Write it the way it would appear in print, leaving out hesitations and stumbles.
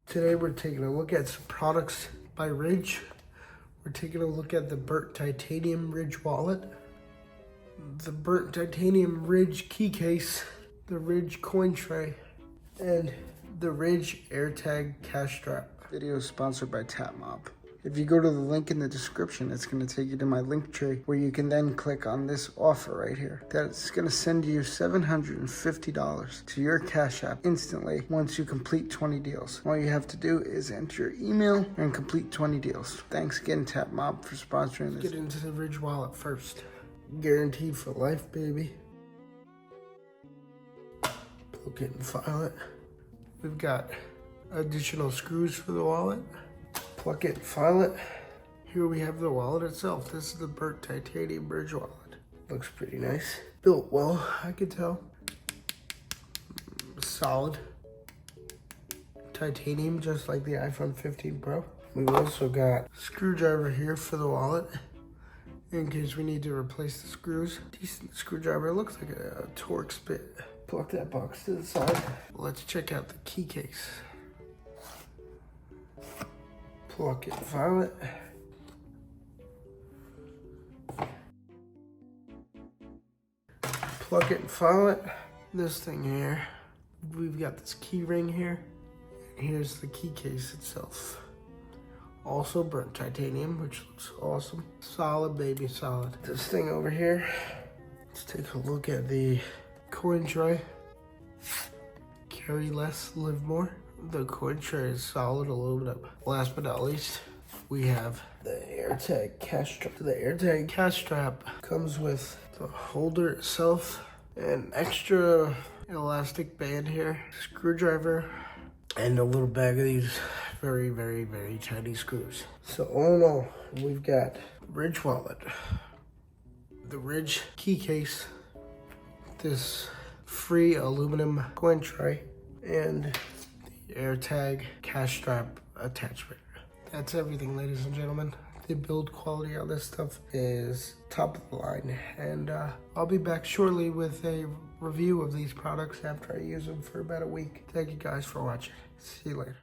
Today we're taking a look at some products by Ridge. We're taking a look at the burnt titanium Ridge wallet, the burnt titanium Ridge KeyCase, the Ridge coin tray, and the Ridge AirTag cash strap. Video is sponsored by TapMob. If you go to the link in the description, it's going to take you to my link tree where you can then click on this offer right here. That's going to send you $750 to your Cash App instantly once you complete 20 deals. All you have to do is enter your email and complete 20 deals. Thanks again, TapMob, for sponsoring this. Let's get into the Ridge wallet first. Guaranteed for life, baby. Plug it and file it. We've got additional screws for the wallet. Plug it and file it. Here we have the wallet itself. This is the burnt titanium Ridge wallet. Looks pretty nice. Built well, I could tell. Solid. Titanium, just like the iPhone 15 Pro. We've also got a screwdriver here for the wallet, in case we need to replace the screws. Decent screwdriver. It looks like a Torx bit. Plug that box to the side. Let's check out the key case. Plug it and file it. Plug it and file it. This thing here, we've got this key ring here. Here's the key case itself. Also burnt titanium, which looks awesome. Solid, baby, solid. This thing over here, let's take a look at the coin tray. Carry less, live more. The coin tray is solid aluminum. Last but not least, we have the AirTag cash strap. The AirTag cash strap comes with the holder itself, an extra elastic band here, screwdriver, and a little bag of these very, very, very tiny screws. So all in all, we've got Ridge wallet, the Ridge key case, this free aluminum coin tray, and the AirTag cash strap attachment. That's everything, ladies and gentlemen. The build quality on this stuff is top of the line, and I'll be back shortly with a review of these products after I use them for about a week. Thank you guys for watching. See you later.